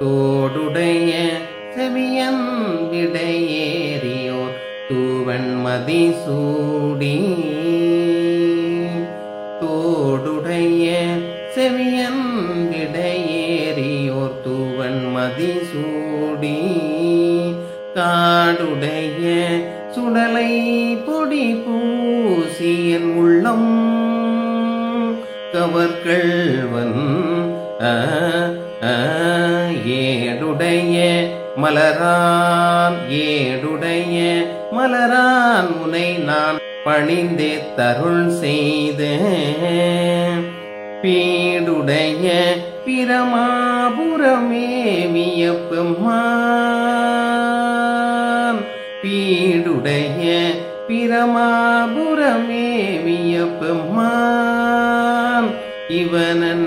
தோடுடைய செவியன் விடையேறியோர் தூவன்மதி சூடி தோடுடைய செவியன் விடையேறியோர் தூவன்மதி சூடி காடுடைய சுடலை பொடி பூசியன் உள்ளம் கவர்கள்வன் ஏடுடைய மலரான் முனை நான் பணிந்தே தருள் செய்த பீடுடைய பிரமாபுரமேவிய பெம்மான் பீடுடைய பிரமாபுரமேவிய பெம்மான் இவனன்